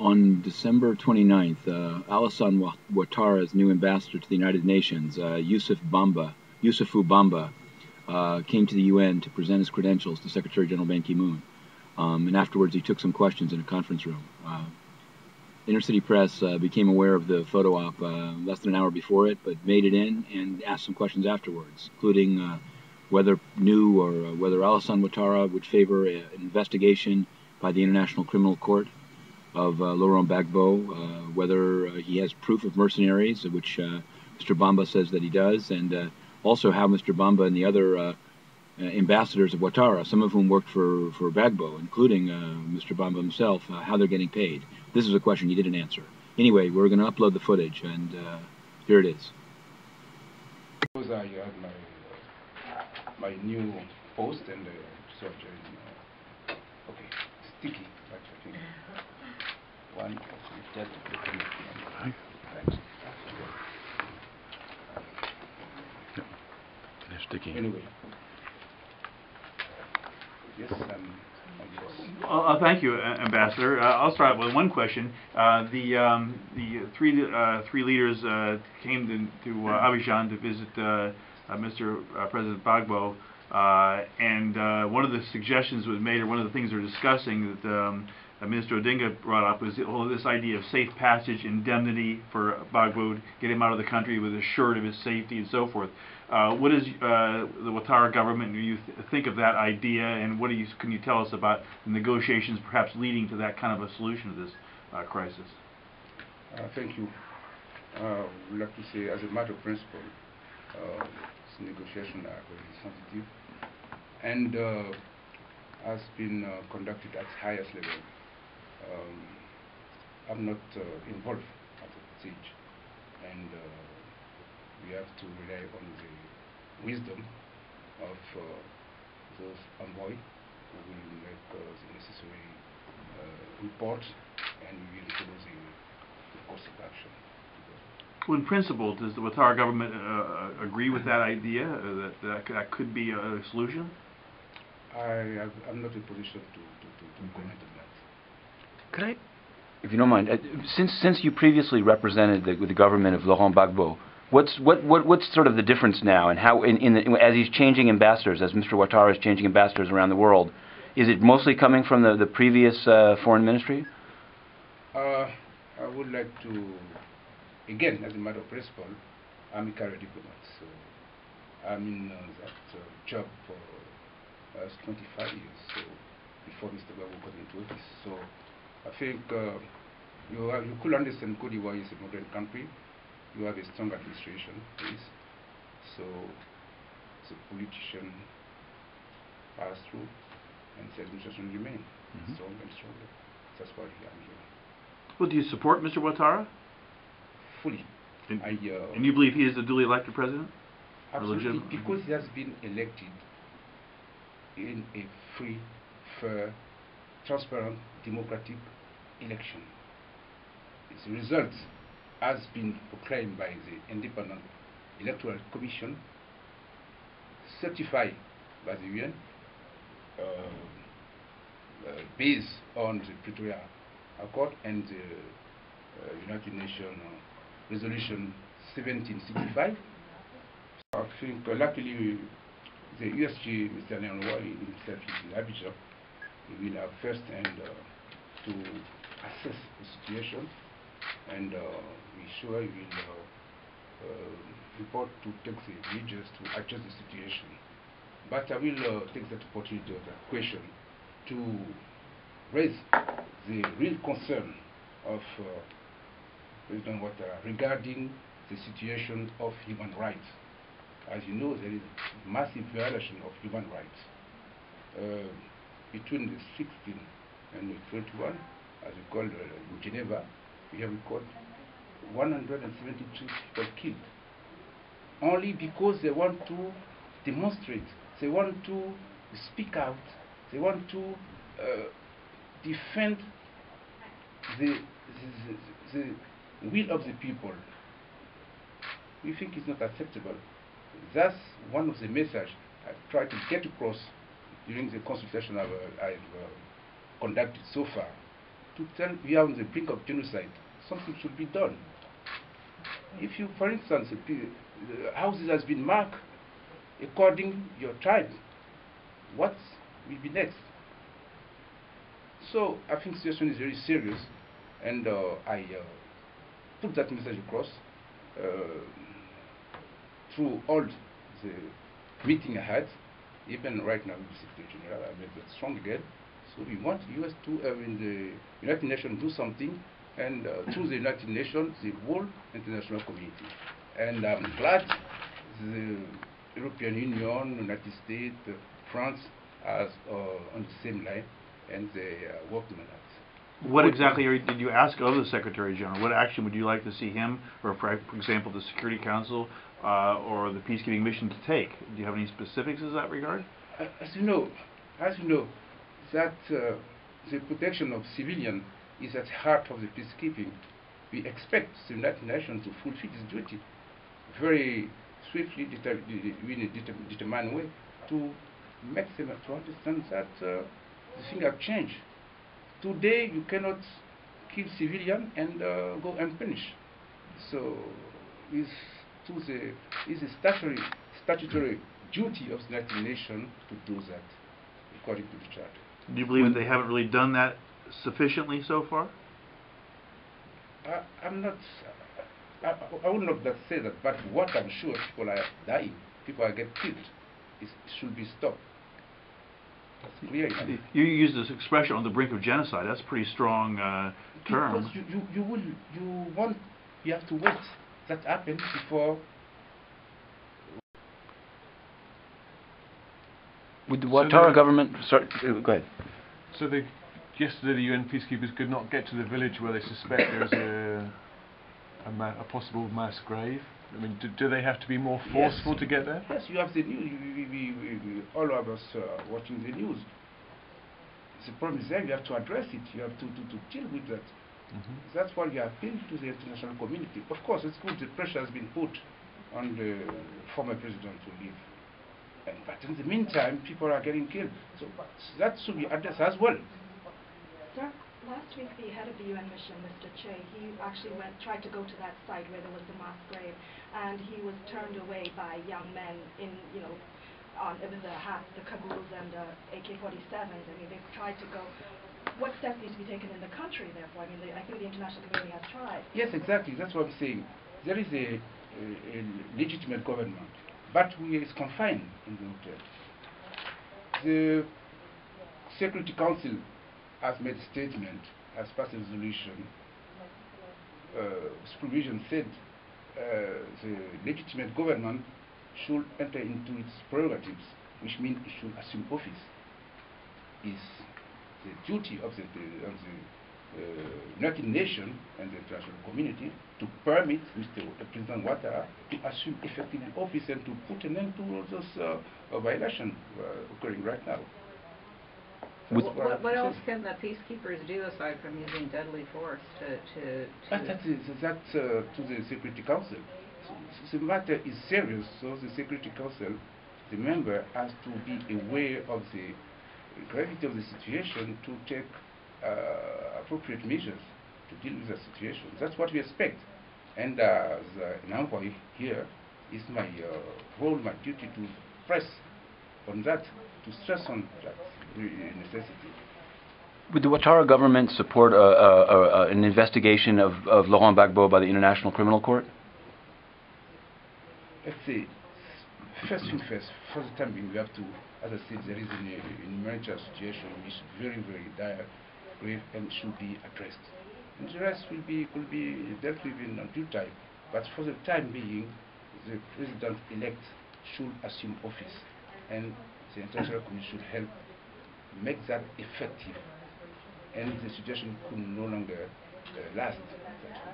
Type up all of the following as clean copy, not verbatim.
On December 29th, Alassane Ouattara's new ambassador to the United Nations, Yousoufou Bamba, came to the UN to present his credentials to Secretary General Ban Ki-moon. And afterwards he took some questions in a conference room. Inner-city press became aware of the photo op less than an hour before it, but made it in and asked some questions afterwards, including whether whether Alassane Ouattara would favor an investigation by the International Criminal Court of Laurent Gbagbo, whether he has proof of mercenaries, which Mr. Bamba says that he does, and also how Mr. Bamba and the other ambassadors of Ouattara, some of whom worked for Gbagbo, including Mr. Bamba himself, how they're getting paid. This is a question he didn't answer. Anyway, we're going to upload the footage, and here it is. Because I had my new post and search okay, sticky, I think. One, just thanks. They're sticky. Anyway. Yes, thank you, Ambassador. I'll start with one question. The three leaders came to Abidjan to visit Mr. President Gbagbo, and one of the suggestions was made, or one of the things they're discussing that Minister Odinga brought up, was this idea of safe passage, indemnity for Gbagbo, get him out of the country with assured of his safety and so forth. What does the Ouattara government, do you think of that idea, and what can you tell us about the negotiations perhaps leading to that kind of a solution to this crisis? Thank you. I would like to say, as a matter of principle, this negotiation are very sensitive and has been conducted at highest level. I'm not involved at that stage, and we have to rely on the wisdom of those envoys who will make the necessary report, and we will follow the course of action. Well, in principle, does the Ouattara government agree with that idea, that could be a solution? I'm not in position to comment on that. Could I, if you don't mind, since you previously represented the government of Laurent Gbagbo, what's sort of the difference now, and how as he's changing ambassadors, as Mr. Ouattara is changing ambassadors around the world, is it mostly coming from the previous foreign ministry? I would like to, again, as a matter of principle, I'm a career diplomat, so I'm in that job for 25 years, so before Mr. Gbagbo got into office. So I think you could understand Cote d'Ivoire is a modern country. You have a strong administration, please. So the politician pass through, and the administration remain strong and stronger. That's why I'm here. Well, do you support Mr. Ouattara? Fully. And you believe he is the duly elected president? Absolutely, because he has been elected in a free, fair, transparent, democratic election. Its result has been proclaimed by the Independent Electoral Commission, certified by the UN, based on the Pretoria Accord and the United Nations Resolution 1765. I think luckily the USG, Mr. Leonroy himself is in Abidjan. He will have first and to assess the situation, and we sure he will report to take the measures to adjust the situation. But I will take that opportunity of that question to raise the real concern of President Ouattara regarding the situation of human rights. As you know, there is massive violation of human rights. Between the 16 and the 21, as we call in Geneva, we have recorded 173 people killed, only because they want to demonstrate, they want to speak out, they want to defend the will of the people. We think it's not acceptable. That's one of the messages I tried to get across during the consultation I've conducted so far. to tell we are on the brink of genocide. Something should be done. If you, for instance, the houses has been marked according your tribe, what will be next? So I think the situation is very serious, and I put that message across through all the meeting I had, even right now with the Secretary General. I made that strong again. So we want the U.S. to, in the United Nations, do something, and through the United Nations, the whole international community. And I'm glad the European Union, United States, France are on the same line, and they are working on that. What exactly did you ask of the Secretary General? What action would you like to see him, or for example, the Security Council or the peacekeeping mission to take? Do you have any specifics in that regard? As you know, that the protection of civilians is at the heart of the peacekeeping. We expect the United Nations to fulfill its duty very swiftly, in a determined way, to make them to understand that the thing has changed. Today you cannot kill civilians and go unpunished. So it's a statutory duty of the United Nations to do that according to the Charter. Do you believe that they haven't really done that sufficiently so far? I would not say that, but what I'm sure, people are dying, people are getting killed. It should be stopped. That's clear. You use this expression, on the brink of genocide. That's a pretty strong term. Because you have to wait that happens before. With the Ouattara government, sorry, go ahead. So yesterday the UN peacekeepers could not get to the village where they suspect there's a possible mass grave. I mean, do they have to be more forceful to get there? Yes, you have the news. We all of us watching the news. The problem is there. You have to address it. You have to deal with that. That's why we appeal to the international community. Of course, it's good. The pressure has been put on the former president to leave. But in the meantime, people are getting killed. So that should be addressed as well. Sir, last week the head of the UN mission, Mr. Che, he actually tried to go to that site where there was the mass grave, and he was turned away by young men in, it was the hats, the kabuls, and AK-47s. I mean, they've tried to go. What steps need to be taken in the country, therefore? I mean, I think the international community has tried. Yes, exactly. That's what I'm saying. There is a legitimate government, but it's confined in the hotel. The Security Council has made a statement, has passed a resolution. Supervision said the legitimate government should enter into its prerogatives, which means it should assume office. Is the duty of the United Nations and the international community to permit Mr. President Ouattara to assume effectively office and to put an end to all those violations occurring right now. What else can the peacekeepers do aside from using deadly force That's to the Security Council. So the matter is serious, so the Security Council, the member, has to be aware of the gravity of the situation to take appropriate measures to deal with the situation. That's what we expect. And as an envoy here, it's my role, my duty to press on that, to stress on that necessity. Would the Ouattara government support an investigation of Laurent Gbagbo by the International Criminal Court? Let's say, first thing first, for the time being, we have to, as I said, there is an emergency situation which is very, very dire, grave, and should be addressed. And the rest could be dealt with in due time. But for the time being, the president-elect should assume office, and the international community should help make that effective, and the situation could no longer last that way.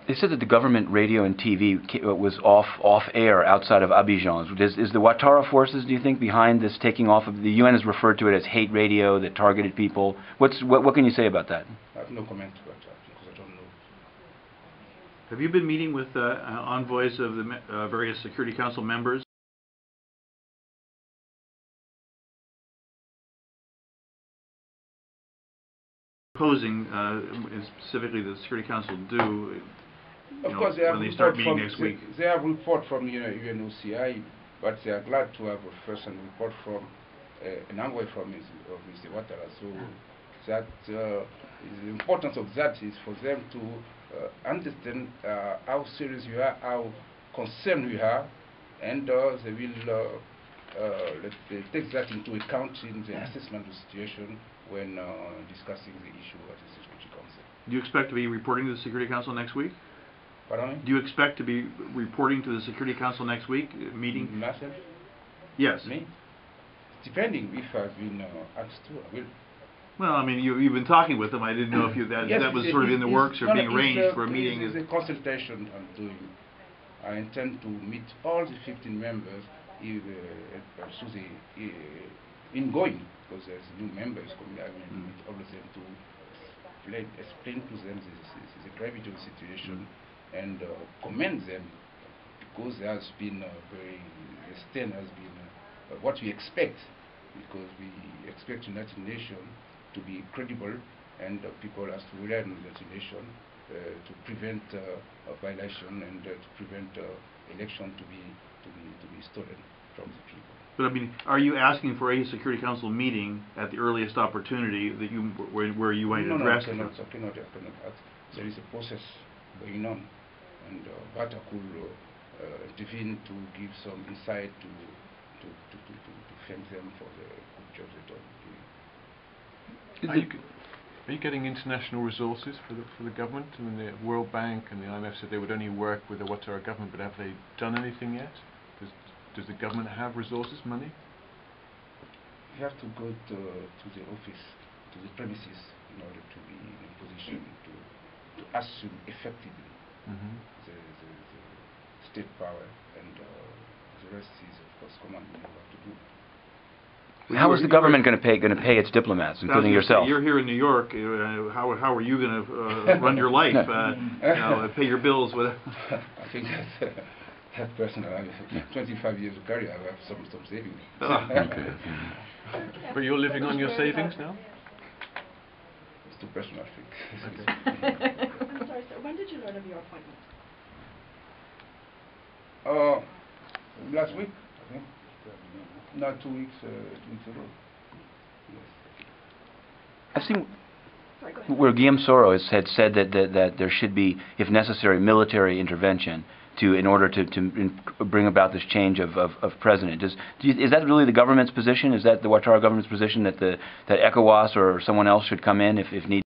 They said that the government radio and TV was off air outside of Abidjan. Is the Ouattara forces, do you think, behind this taking off of the UN has referred to it as hate radio that targeted people? What can you say about that? I have no comment about that because I don't know. Have you been meeting with envoys of the various Security Council members? proposing, specifically the Security Council do, Of course, they have when they start report meeting next week? They have report from UNOCI, but they are glad to have a first report from an envoy from Mr. Ouattara. So that the importance of that is for them to understand how serious we are, how concerned we are, and they will let's say, take that into account in the assessment of the situation when discussing the issue at the Security Council. Do you expect to be reporting to the Security Council next week? Pardon me? Do you expect to be reporting to the Security Council next week, meeting? Myself? Yes. Me? Depending if I've been asked to, I will. Well, I mean, you've been talking with them. I didn't know if Yes, that was sort of in the works or being arranged for a meeting. It's a consultation I'm doing. I intend to meet all the 15 members ingoing, because there's new members coming. I will meet all of them to explain to them the gravity of the situation and commend them, because there has been the stand has been what we expect, because we expect United Nations to be credible, and people have to rely on the United Nations to prevent a violation and to prevent election to be stolen from the people. But I mean, are you asking for a Security Council meeting at the earliest opportunity that where you might address? No, I cannot ask. There is a process going on, and Ouattara could intervene to give some insight to thank them for the good job they've done. Are you getting international resources for the government? I mean, the World Bank and the IMF said they would only work with the Ouattara government, but have they done anything yet? Does the government have resources, money? You have to go to the office, to the premises, in order to be in a position to assume effectively the state power, and the rest is, of course, command you have to do. How is the government going to pay its diplomats, including yourself? You're here in New York. How are you going to run your life? Pay your bills with? I think that personal. I have 25 years of career. I have some savings. Okay. But you're living on your savings now? It's too personal, I think. I'm sorry, sir. When did you learn of your appointment? Last week, I think. Not 2 weeks ago. Yes. I've seen Sorry, go ahead. where Guillaume Soro had said that there should be, if necessary, military intervention in order to bring about this change of president. Is that really the government's position? Is that the Ouattara government's position that ECOWAS or someone else should come in if need?